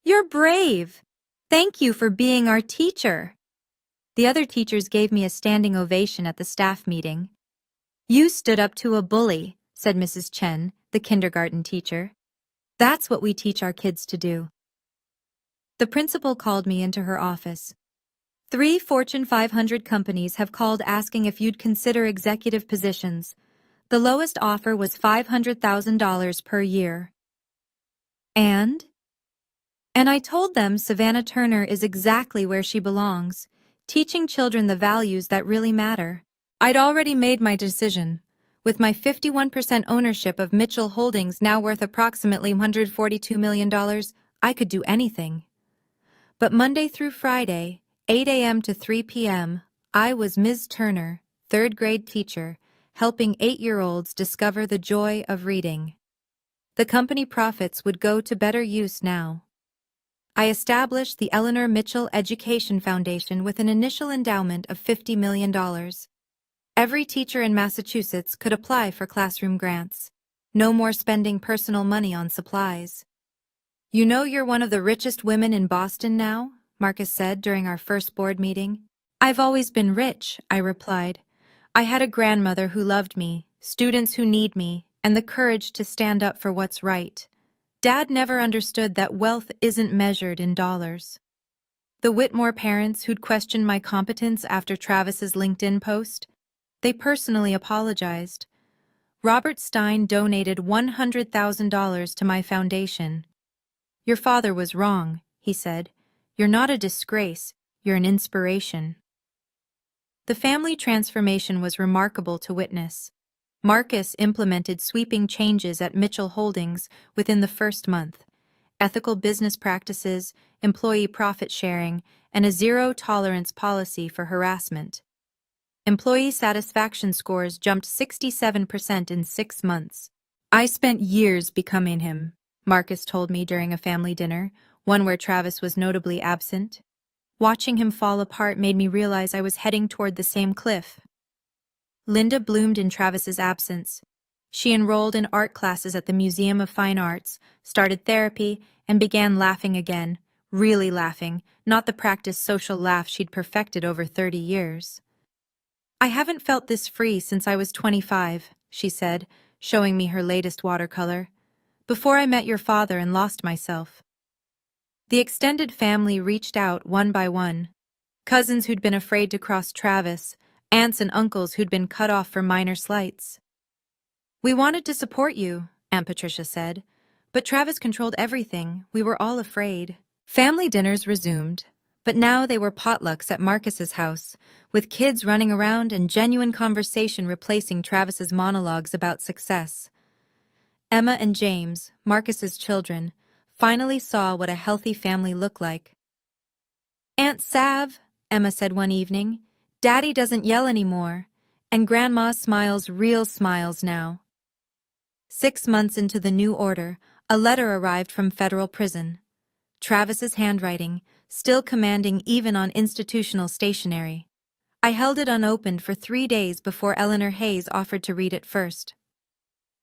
You're brave. Thank you for being our teacher. The other teachers gave me a standing ovation at the staff meeting. You stood up to a bully, said Mrs. Chen, the kindergarten teacher. That's what we teach our kids to do. The principal called me into her office. 3 Fortune 500 companies have called asking if you'd consider executive positions. The lowest offer was $500,000 per year. And I told them Savannah Turner is exactly where she belongs, teaching children the values that really matter. I'd already made my decision. With my 51% ownership of Mitchell Holdings now worth approximately $142 million, I could do anything. But Monday through Friday, 8 a.m. to 3 p.m., I was Ms. Turner, 3rd grade teacher, helping 8-year-olds discover the joy of reading. The company profits would go to better use now. I established the Eleanor Mitchell Education Foundation with an initial endowment of $50 million. Every teacher in Massachusetts could apply for classroom grants. No more spending personal money on supplies. You know you're one of the richest women in Boston now? Marcus said during our first board meeting. I've always been rich, I replied. I had a grandmother who loved me, students who need me, and the courage to stand up for what's right. Dad never understood that wealth isn't measured in dollars. The Whitmore parents who'd questioned my competence after Travis's LinkedIn post, they personally apologized. Robert Stein donated $100,000 to my foundation. Your father was wrong, he said. You're not a disgrace, you're an inspiration. The family transformation was remarkable to witness. Marcus implemented sweeping changes at Mitchell Holdings within the first month. Ethical business practices, employee profit sharing, and a zero-tolerance policy for harassment. Employee satisfaction scores jumped 67% in 6 months. I spent years becoming him, Marcus told me during a family dinner, one where Travis was notably absent. Watching him fall apart made me realize I was heading toward the same cliff. Linda bloomed in Travis's absence. She enrolled in art classes at the Museum of Fine Arts, started therapy, and began laughing again, really laughing, not the practiced social laugh she'd perfected over 30 years. I haven't felt this free since I was 25, she said, showing me her latest watercolor, before I met your father and lost myself. The extended family reached out one by one. Cousins who'd been afraid to cross Travis, aunts and uncles who'd been cut off for minor slights. We wanted to support you, Aunt Patricia said, but Travis controlled everything. We were all afraid. Family dinners resumed, but now they were potlucks at Marcus's house, with kids running around and genuine conversation replacing Travis's monologues about success. Emma and James, Marcus's children, finally saw what a healthy family looked like. Aunt Sav, Emma said one evening, Daddy doesn't yell anymore, and Grandma smiles real smiles now. 6 months into the new order, a letter arrived from federal prison. Travis's handwriting, still commanding even on institutional stationery. I held it unopened for 3 days before Eleanor Hayes offered to read it first.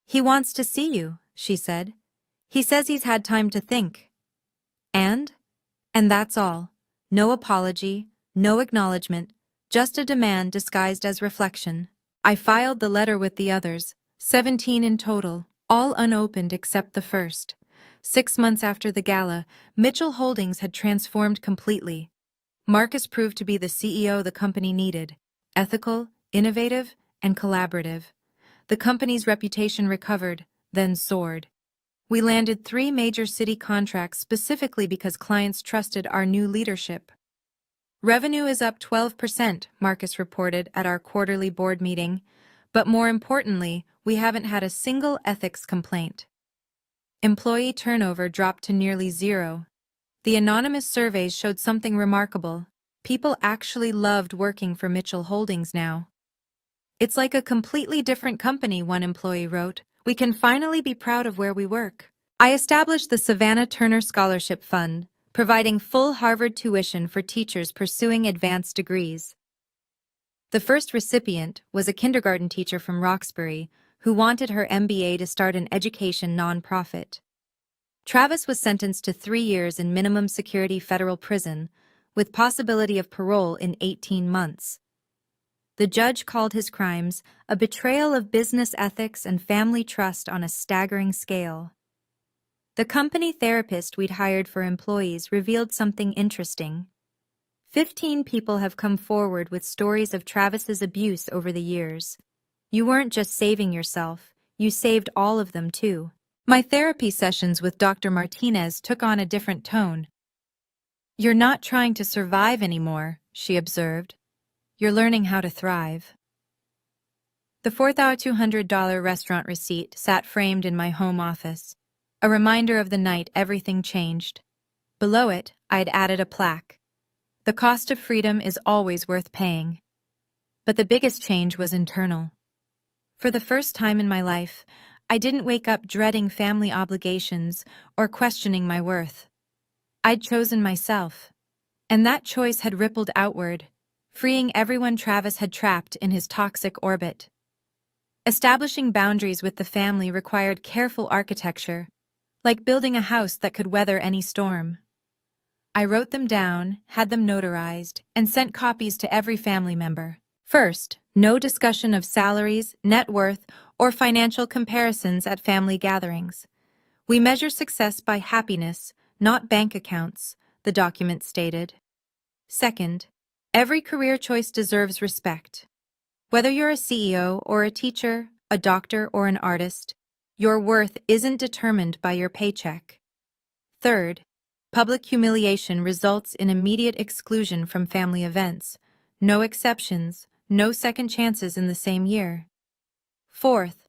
He wants to see you, she said. He says he's had time to think. And that's all. No apology, no acknowledgement, just a demand disguised as reflection. I filed the letter with the others, 17 in total, all unopened except the first. 6 months after the gala, Mitchell Holdings had transformed completely. Marcus proved to be the CEO the company needed, ethical, innovative, and collaborative. The company's reputation recovered, then soared. We landed 3 major city contracts specifically because clients trusted our new leadership. Revenue is up 12%, Marcus reported at our quarterly board meeting, but more importantly, we haven't had a single ethics complaint. Employee turnover dropped to nearly 0. The anonymous surveys showed something remarkable. People actually loved working for Mitchell Holdings now. It's like a completely different company, one employee wrote. We can finally be proud of where we work. I established the Savannah Turner Scholarship Fund, providing full Harvard tuition for teachers pursuing advanced degrees. The first recipient was a kindergarten teacher from Roxbury who wanted her MBA to start an education nonprofit. Travis was sentenced to 3 years in minimum security federal prison, with possibility of parole in 18 months. The judge called his crimes a betrayal of business ethics and family trust on a staggering scale. The company therapist we'd hired for employees revealed something interesting. 15 people have come forward with stories of Travis's abuse over the years. You weren't just saving yourself, you saved all of them too. My therapy sessions with Dr. Martinez took on a different tone. You're not trying to survive anymore, she observed. You're learning how to thrive. The $4,200 restaurant receipt sat framed in my home office, a reminder of the night everything changed. Below it, I'd added a plaque. The cost of freedom is always worth paying. But the biggest change was internal. For the first time in my life, I didn't wake up dreading family obligations or questioning my worth. I'd chosen myself, and that choice had rippled outward, freeing everyone Travis had trapped in his toxic orbit. Establishing boundaries with the family required careful architecture, like building a house that could weather any storm. I wrote them down, had them notarized, and sent copies to every family member. First, no discussion of salaries, net worth, or financial comparisons at family gatherings. We measure success by happiness, not bank accounts, the document stated. Second, every career choice deserves respect. Whether you're a CEO or a teacher, a doctor or an artist, your worth isn't determined by your paycheck. Third, public humiliation results in immediate exclusion from family events. No exceptions, no second chances in the same year. Fourth,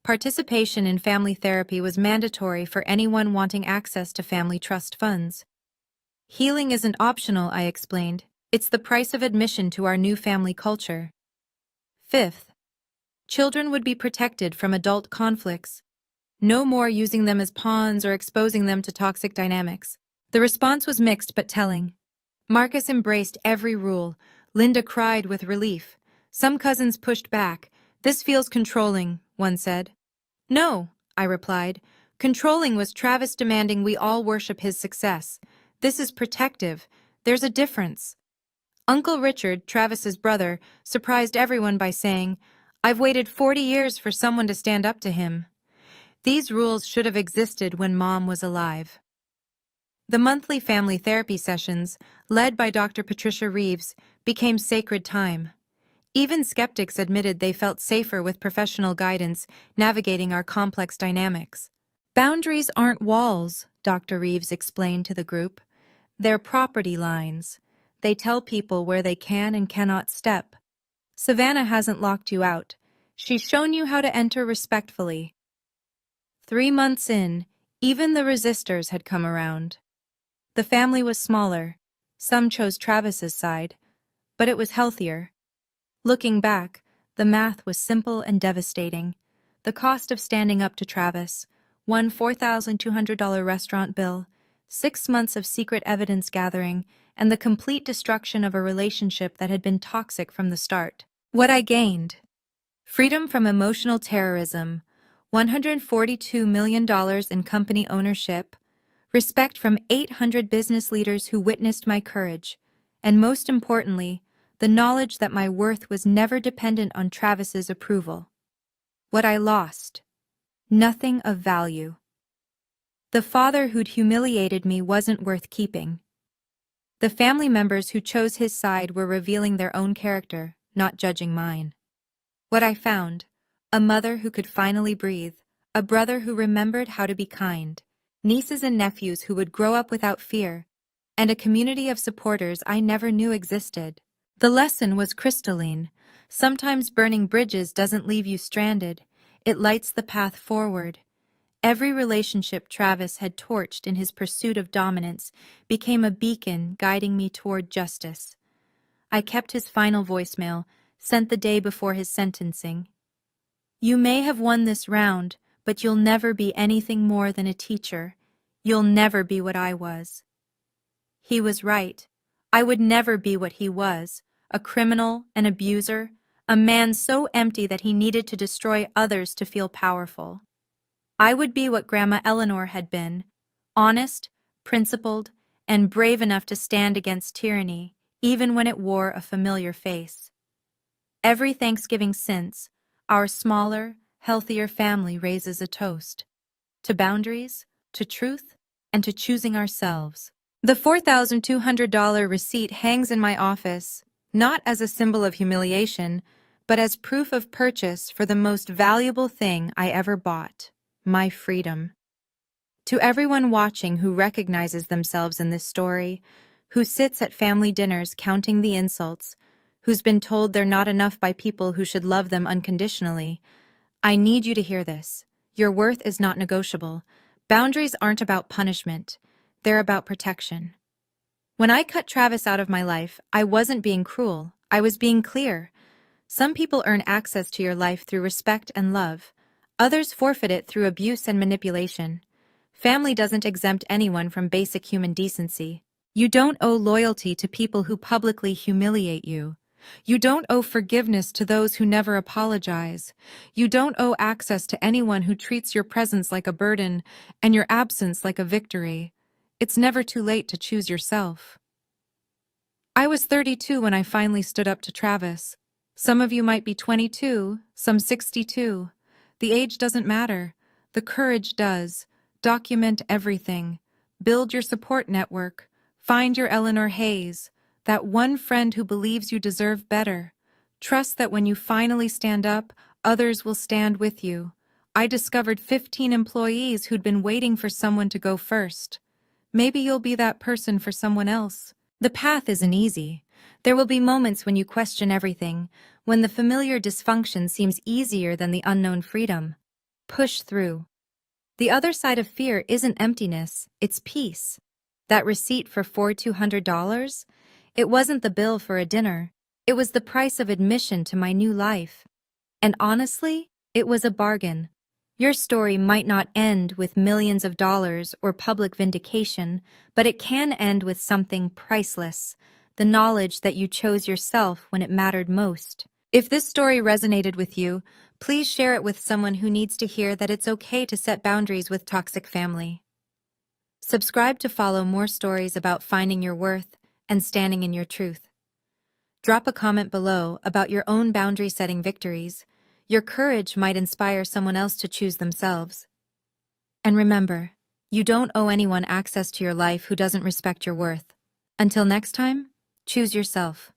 participation in family therapy was mandatory for anyone wanting access to family trust funds. Healing isn't optional, I explained. It's the price of admission to our new family culture. Fifth, children would be protected from adult conflicts. No more using them as pawns or exposing them to toxic dynamics. The response was mixed but telling. Marcus embraced every rule. Linda cried with relief. Some cousins pushed back. "This feels controlling," one said. "No," I replied. "Controlling was Travis demanding we all worship his success. This is protective. There's a difference." Uncle Richard, Travis's brother, surprised everyone by saying, "I've waited 40 years for someone to stand up to him." These rules should have existed when Mom was alive. The monthly family therapy sessions, led by Dr. Patricia Reeves, became sacred time. Even skeptics admitted they felt safer with professional guidance navigating our complex dynamics. "Boundaries aren't walls," Dr. Reeves explained to the group. "They're property lines. They tell people where they can and cannot step. Savannah hasn't locked you out. She's shown you how to enter respectfully." 3 months in, even the resistors had come around. The family was smaller. Some chose Travis's side, but it was healthier. Looking back, the math was simple and devastating. The cost of standing up to Travis, one $4,200 restaurant bill, 6 months of secret evidence gathering, and the complete destruction of a relationship that had been toxic from the start. What I gained: freedom from emotional terrorism, $142 million in company ownership, respect from 800 business leaders who witnessed my courage, and most importantly, the knowledge that my worth was never dependent on Travis's approval. What I lost: nothing of value. The father who'd humiliated me wasn't worth keeping. The family members who chose his side were revealing their own character, not judging mine. What I found: a mother who could finally breathe, a brother who remembered how to be kind, nieces and nephews who would grow up without fear, and a community of supporters I never knew existed. The lesson was crystalline. Sometimes burning bridges doesn't leave you stranded. It lights the path forward. Every relationship Travis had torched in his pursuit of dominance became a beacon guiding me toward justice. I kept his final voicemail, sent the day before his sentencing. "You may have won this round, but you'll never be anything more than a teacher. You'll never be what I was." He was right. I would never be what he was: a criminal, an abuser, a man so empty that he needed to destroy others to feel powerful. I would be what Grandma Eleanor had been: honest, principled, and brave enough to stand against tyranny, even when it wore a familiar face. Every Thanksgiving since, our smaller, healthier family raises a toast: to boundaries, to truth, and to choosing ourselves. The $4,200 receipt hangs in my office, not as a symbol of humiliation, but as proof of purchase for the most valuable thing I ever bought: my freedom. To everyone watching who recognizes themselves in this story, who sits at family dinners counting the insults, who's been told they're not enough by people who should love them unconditionally, I need you to hear this. Your worth is not negotiable. Boundaries aren't about punishment. They're about protection. When I cut Travis out of my life, I wasn't being cruel. I was being clear. Some people earn access to your life through respect and love. Others forfeit it through abuse and manipulation. Family doesn't exempt anyone from basic human decency. You don't owe loyalty to people who publicly humiliate you. You don't owe forgiveness to those who never apologize. You don't owe access to anyone who treats your presence like a burden and your absence like a victory. It's never too late to choose yourself. I was 32 when I finally stood up to Travis. Some of you might be 22, some 62. The age doesn't matter. The courage does. Document everything. Build your support network. Find your Eleanor Hayes, that one friend who believes you deserve better. Trust that when you finally stand up, others will stand with you. I discovered 15 employees who'd been waiting for someone to go first. Maybe you'll be that person for someone else. The path isn't easy. There will be moments when you question everything, when the familiar dysfunction seems easier than the unknown freedom. Push through. The other side of fear isn't emptiness, it's peace. That receipt for $4,200? It wasn't the bill for a dinner. It was the price of admission to my new life. And honestly, it was a bargain. Your story might not end with millions of dollars or public vindication, but it can end with something priceless, the knowledge that you chose yourself when it mattered most. If this story resonated with you, please share it with someone who needs to hear that it's okay to set boundaries with toxic family. Subscribe to follow more stories about finding your worth and standing in your truth. Drop a comment below about your own boundary-setting victories. Your courage might inspire someone else to choose themselves. And remember, you don't owe anyone access to your life who doesn't respect your worth. Until next time, choose yourself.